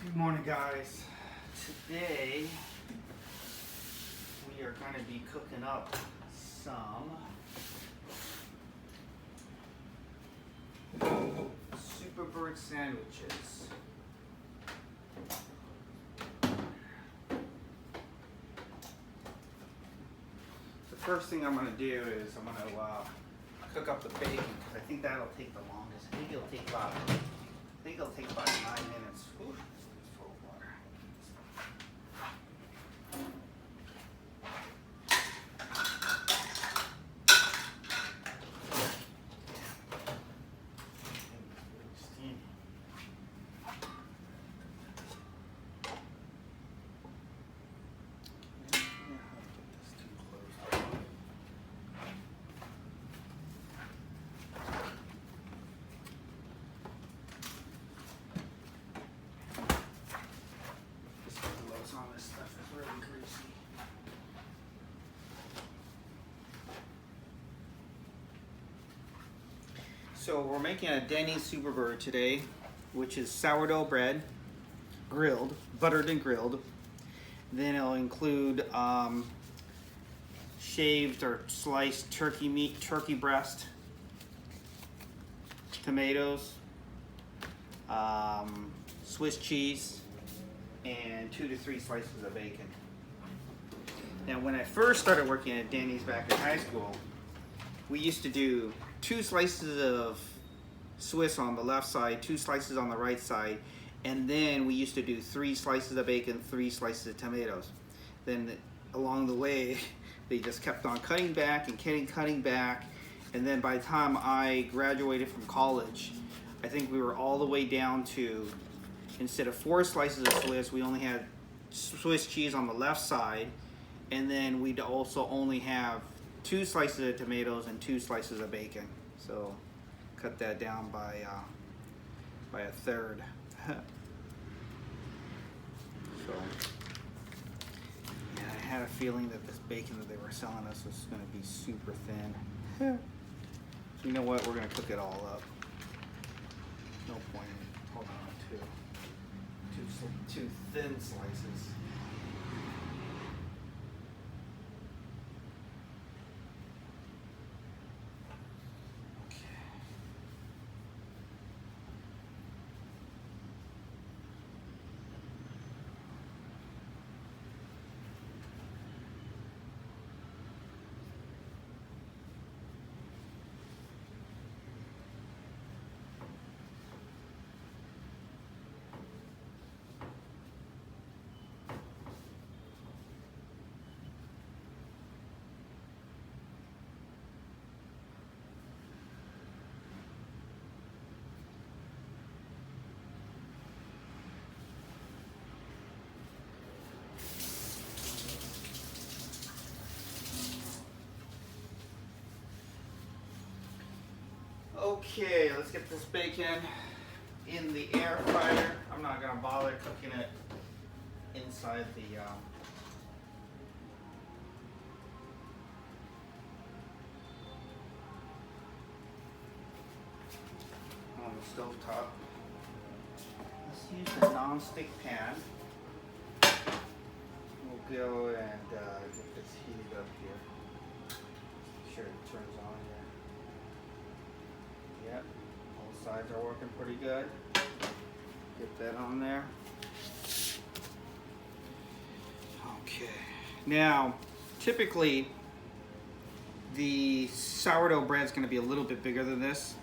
Good morning, guys. Today we are going to be cooking up some Superbird sandwiches. The first thing I'm going to do is I'm going to cook up the bacon because I think that'll take the longest. I think it'll take about 9 minutes. Ooh. On this stuff is really greasy. So we're making a Denny Superbird today, which is sourdough bread, grilled, buttered and grilled. Then it'll include shaved or sliced turkey meat, turkey breast, tomatoes, Swiss cheese, and 2 to 3 slices of bacon. Now, when I first started working at Denny's back in high school, we used to do 2 slices of Swiss on the left side, 2 slices on the right side, and then we used to do 3 slices of bacon, 3 slices of tomatoes. Then along the way, they just kept on cutting back and cutting back, and then by the time I graduated from college, I think we were all the way down to, instead of 4 slices of Swiss, we only had Swiss cheese on the left side, and then we'd also only have 2 slices of tomatoes and 2 slices of bacon. So cut that down by a third. So yeah, I had a feeling that this bacon that they were selling us was going to be super thin. So you know what? We're going to cook it all up. No point in holding on to two thin slices. Okay. Okay, let's get this bacon in the air fryer. I'm not going to bother cooking it inside on the stove top. Let's use the non-stick pan. We'll go and get this heated up here. Make sure it turns on here. Yep, both sides are working pretty good. Get that on there. Okay, now typically the sourdough bread is going to be a little bit bigger than this.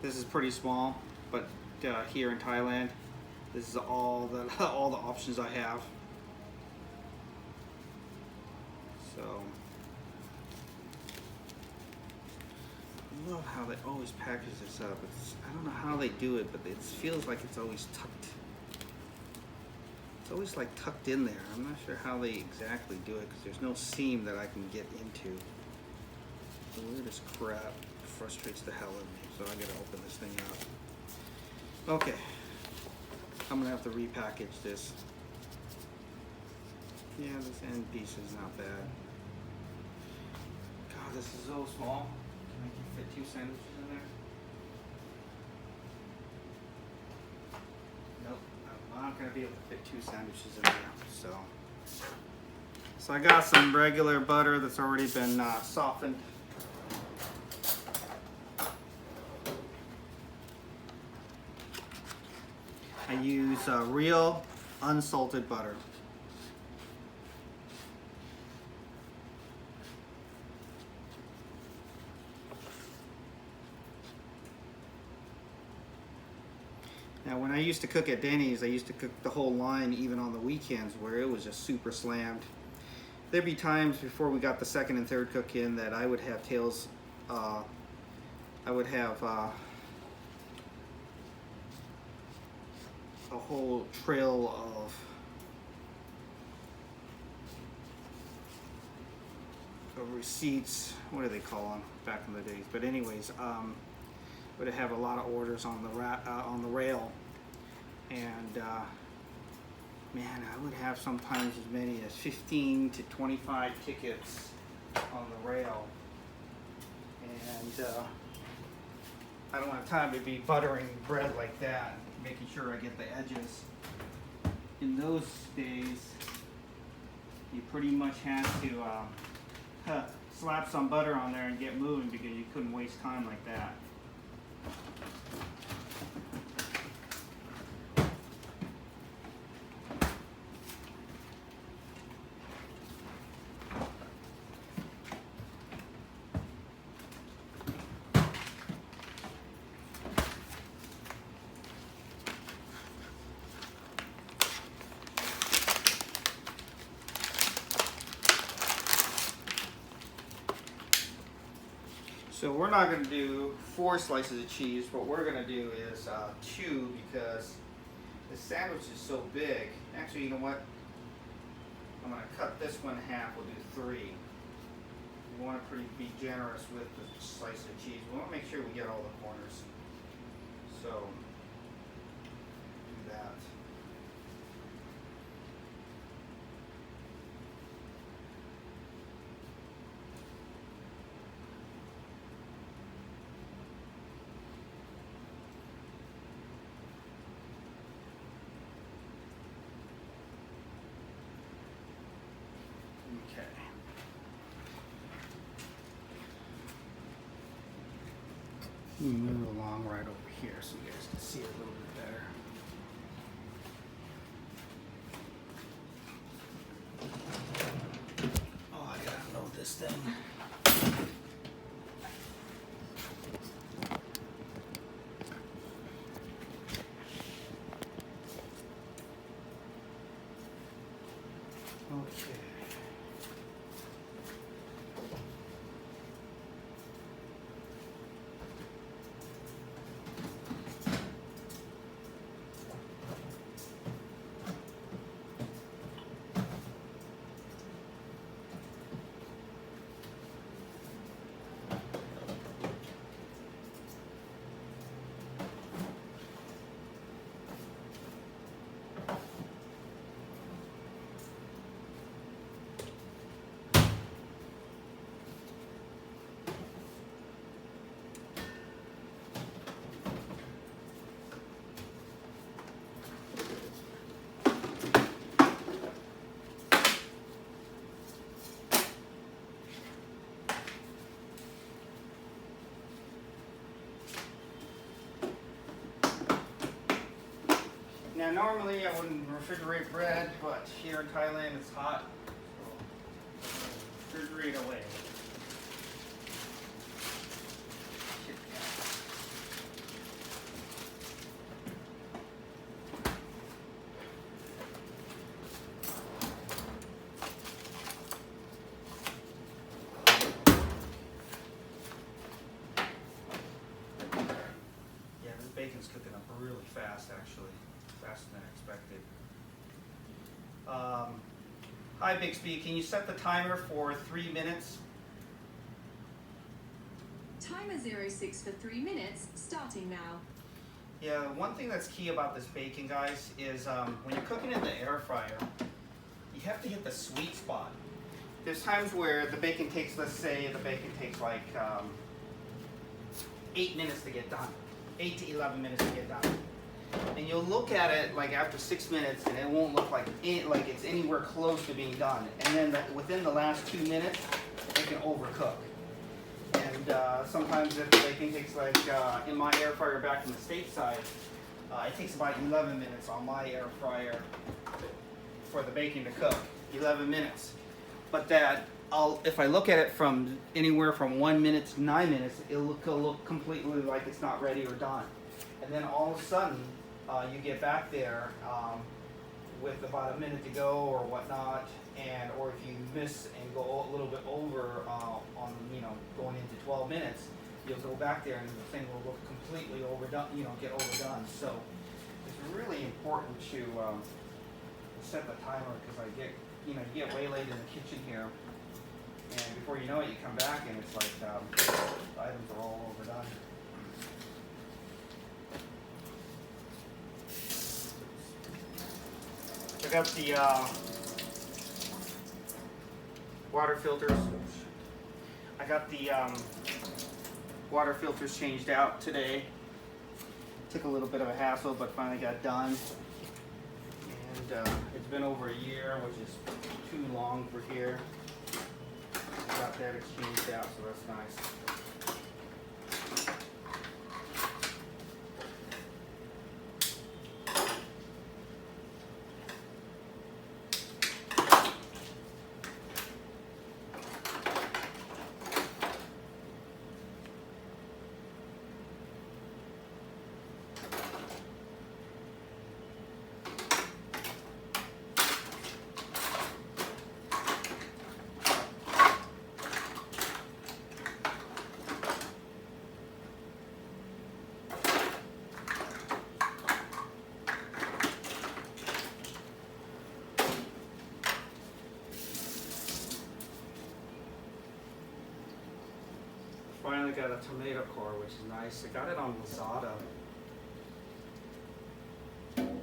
This is pretty small, but here in Thailand, this is all the all the options I have. So I love how they always package this up. I don't know how they do it, but it feels like it's always tucked. It's always like tucked in there. I'm not sure how they exactly do it because there's no seam that I can get into. The weirdest crap frustrates the hell out of me, so I gotta open this thing up. Okay, I'm gonna have to repackage this. Yeah, this end piece is not bad. God, this is so small. Can I fit 2 sandwiches in there? Nope, not not going to be able to fit 2 sandwiches in there. So I got some regular butter that's already been softened. I use real unsalted butter. Now, when I used to cook at Denny's, I used to cook the whole line even on the weekends where it was just super slammed. There'd be times before we got the second and third cook in that I would have tails, I would have a whole trail of receipts. What do they call them back in the days? But anyways, would have a lot of orders on the rail, and man, I would have sometimes as many as 15 to 25 tickets on the rail, and I don't have time to be buttering bread like that, making sure I get the edges. In those days, you pretty much had to slap some butter on there and get moving because you couldn't waste time like that. So we're not going to do 4 slices of cheese. What we're going to do is 2 because the sandwich is so big. Actually, you know what? I'm going to cut this one in half. We'll do 3. We want to be generous with the slice of cheese. We want to make sure we get all the corners. So do that. Okay. Let me move along right over here so you guys can see it a little bit better. Oh, I gotta load this thing. Okay. Now normally I wouldn't refrigerate bread, but here in Thailand it's hot, so refrigerate away. Yeah, this bacon's cooking up really fast actually. Faster than expected. Hi Bixby, can you set the timer for 3 minutes? Timer 06 for 3 minutes, starting now. Yeah, one thing that's key about this bacon, guys, is when you're cooking in the air fryer, you have to hit the sweet spot. There's times where the bacon takes, let's say the bacon takes like 8 minutes to get done. 8 to 11 minutes to get done. And you'll look at it like after 6 minutes, and it won't look like it's anywhere close to being done. And then within the last 2 minutes, it can overcook. And sometimes if the bacon takes like in my air fryer back in the stateside, it takes about 11 minutes on my air fryer for the bacon to cook. 11 minutes. But if I look at it from anywhere from 1 minute to 9 minutes, it'll look completely like it's not ready or done. And then all of a sudden, you get back there with about a minute to go or whatnot, or if you miss and go a little bit over on going into 12 minutes, you'll go back there and the thing will look completely overdone, get overdone. So it's really important to set the timer, because you get way late in the kitchen here, and before you know it, you come back and it's like the items are all overdone. I got the water filters. I got the water filters changed out today. Took a little bit of a hassle, but finally got done. And it's been over a year, which is too long for here. I got that exchanged out, so that's nice. Finally got a tomato core, which is nice. I got it on Lazada. Good.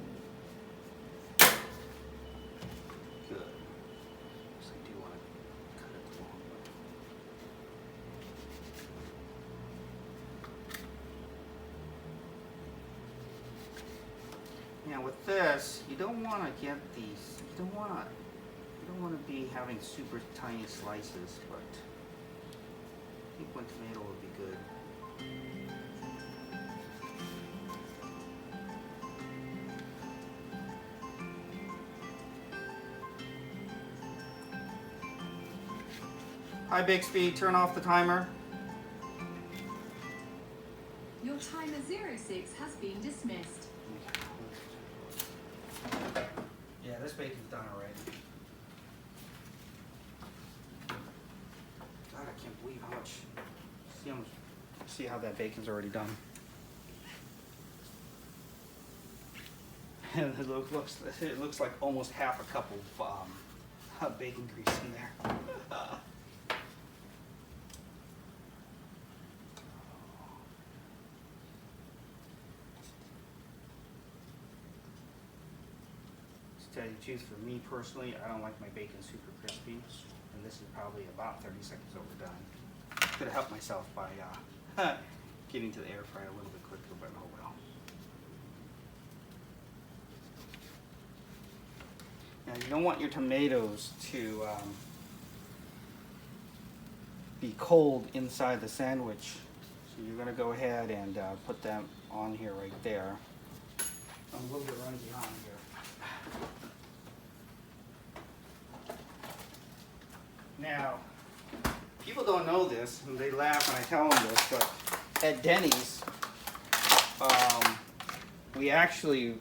So I do want to cut it long. Now with this, you don't want to get these. You don't want to be having super tiny slices, but I think one tomato would be good. Hi Bixby, turn off the timer. Your timer 06 has been dismissed. Yeah, this bacon's done already. God, I can't believe how much. See how that bacon's already done. And it looks like almost half a cup of bacon grease in there. To tell you the truth, for me personally, I don't like my bacon super crispy, and this is probably about 30 seconds overdone. Could have helped myself by getting to the air fryer a little bit quicker, but oh well. Now you don't want your tomatoes to be cold inside the sandwich, so you're going to go ahead and put them on here right there. I'm a little bit running behind here. Now, people don't know this, and they laugh when I tell them this, but at Denny's, we actually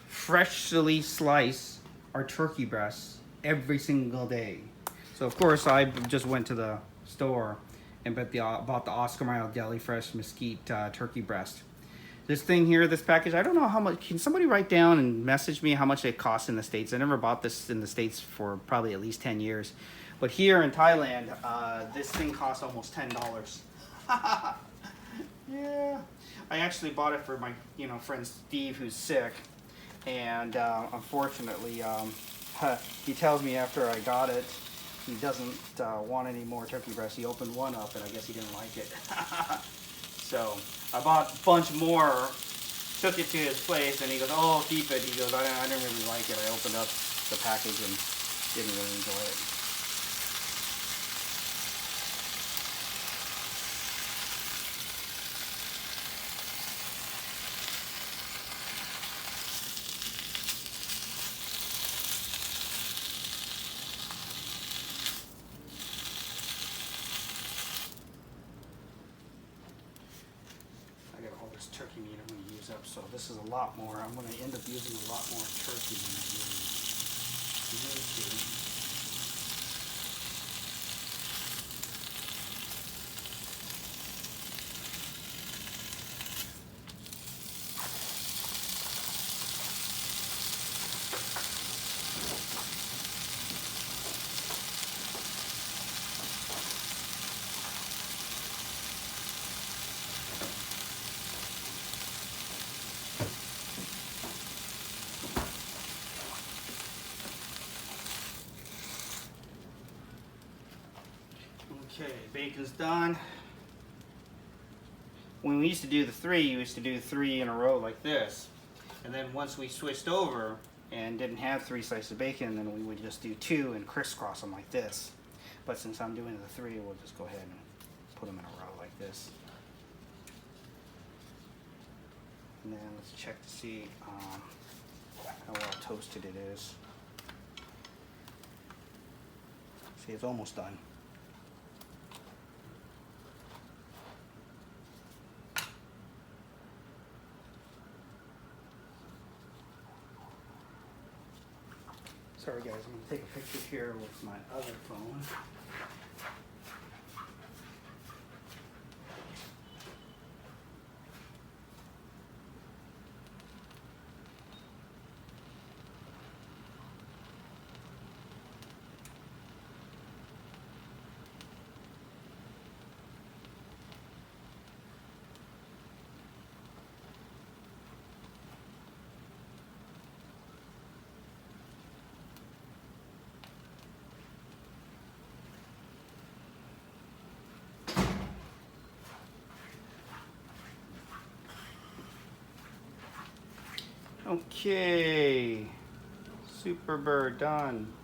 freshly slice our turkey breasts every single day. So of course I just went to the store and bought the Oscar Mayer Deli Fresh Mesquite turkey breast. This thing here, this package, I don't know how much. Can somebody write down and message me how much it costs in the States? I never bought this in the States for probably at least 10 years. But here in Thailand, this thing costs almost $10. Yeah. I actually bought it for my friend Steve, who's sick. And unfortunately, he tells me after I got it, he doesn't want any more turkey breast. He opened one up, and I guess he didn't like it. So I bought a bunch more took it to his place, and he goes, "Oh, keep it." He goes, "I didn't really like it." I opened up the package and didn't really enjoy it. I got all this turkey meat I'm going to use up, so this is a lot more. I'm going to end up using a lot more turkey than I really need to. Okay, bacon's done. When we used to do the three, you used to do 3 in a row like this. And then once we switched over and didn't have 3 slices of bacon, then we would just do 2 and crisscross them like this. But since I'm doing the 3, we'll just go ahead and put them in a row like this. And then let's check to see how well toasted it is. See, it's almost done. Sorry guys, I'm going to take a picture here with my other phone. Okay, Superbird done.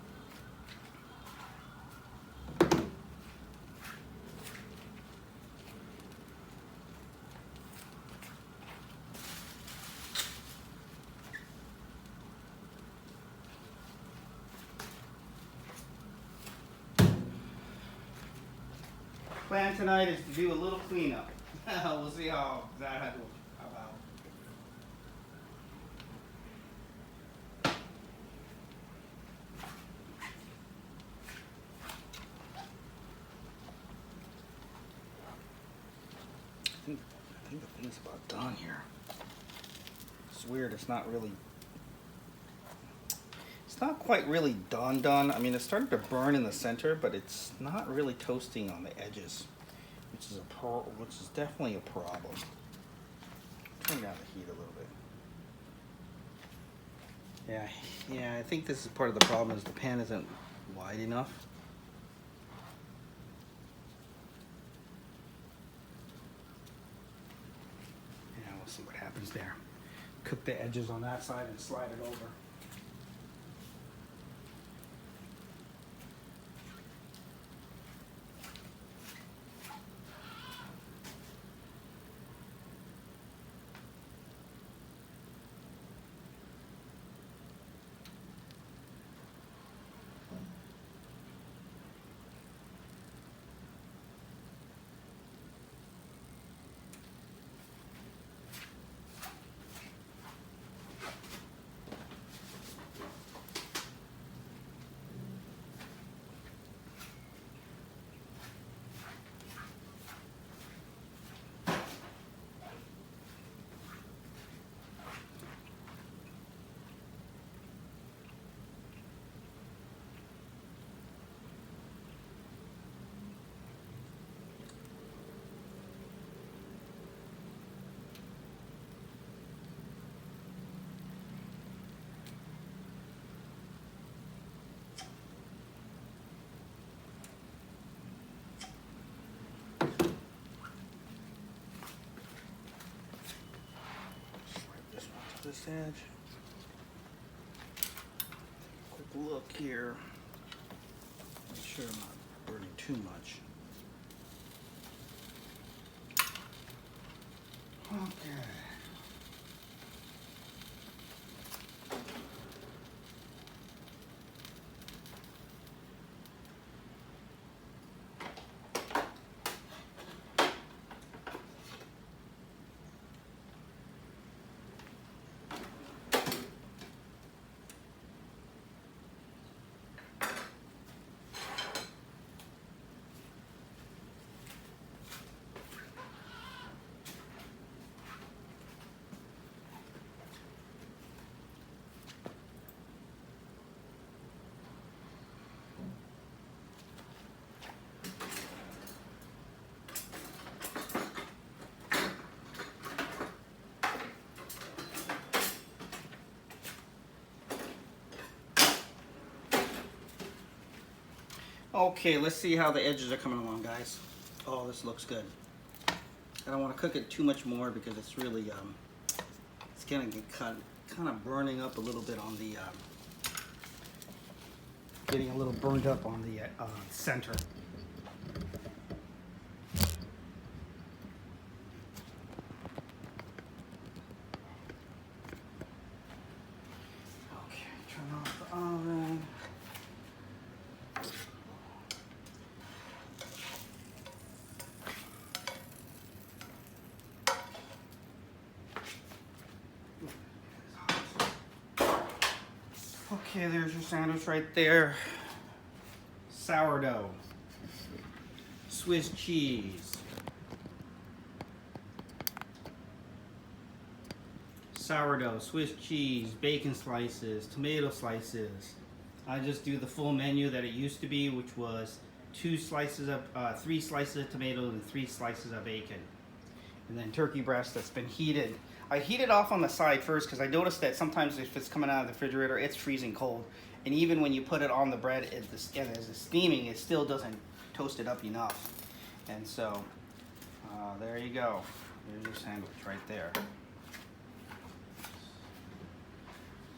Plan tonight is to do a little cleanup. We'll see how that about. I think the thing's about done here. It's weird, it's not quite really done. I mean, it started to burn in the center, but it's not really toasting on the edges, which is definitely a problem. Turn down the heat a little bit. Yeah, I think this is part of the problem, is the pan isn't wide enough. We'll see what happens there. Cook the edges on that side and slide it over. this edge. Quick look here. Make sure I'm not burning too much. Okay. Okay, let's see how the edges are coming along, guys. Oh, this looks good. I don't want to cook it too much more because it's really, it's gonna get kind of burning up a little bit on the, getting a little burned up on the center. Okay, turn off the oven. Okay, there's your sandwich right there. Sourdough, Swiss cheese, sourdough, Swiss cheese, bacon slices, tomato slices. I just do the full menu that it used to be, which was 3 slices of tomato and 3 slices of bacon. And then turkey breast that's been heated. I heat it off on the side first because I noticed that sometimes if it's coming out of the refrigerator, it's freezing cold. And even when you put it on the bread and as it's steaming, it still doesn't toast it up enough. And so, there you go. There's your sandwich right there.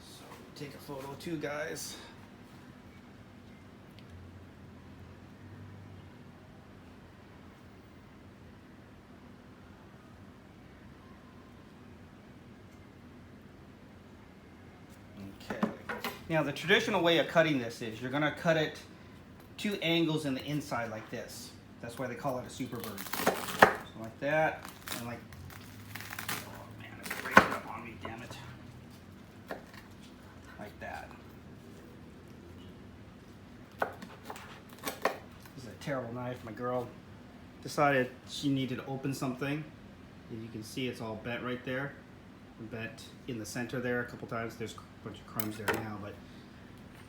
So, take a photo too, guys. Okay. Now the traditional way of cutting this is you're gonna cut it 2 angles in the inside like this. That's why they call it a Superbird. So like that, and like, oh man, it's breaking up on me, damn it. Like that. This is a terrible knife. My girl decided she needed to open something. As you can see, it's all bent right there. Bent in the center there a couple times. There's a bunch of crumbs there now, but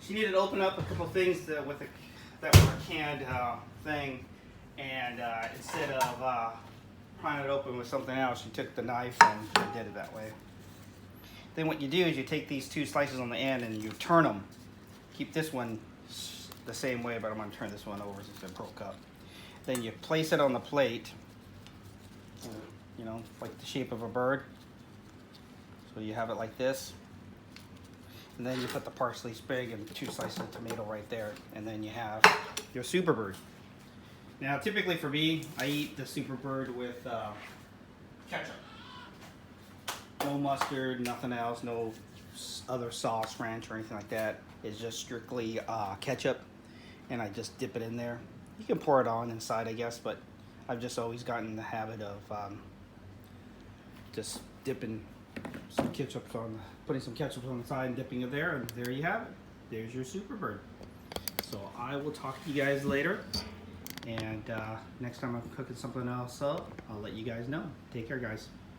she needed to open up a couple things that were a canned thing, and instead of prying it open with something else, she took the knife and did it that way. Then what you do is you take these 2 slices on the end and you turn them. Keep this one the same way, but I'm going to turn this one over since it broke up. Then you place it on the plate, you know, like the shape of a bird. So you have it like this, and then you put the parsley sprig and 2 slices of tomato right there, and then you have your Superbird. Now typically for me, I eat the Superbird with ketchup. No mustard, nothing else, no other sauce, ranch or anything like that. It's just strictly ketchup, and I just dip it in there. You can pour it on inside, I guess, but I've just always gotten in the habit of just dipping some ketchup on, putting some ketchup on the side and dipping it there, and there you have it. There's your Superbird. So I will talk to you guys later, and next time I'm cooking something else up, I'll let you guys know. Take care, guys.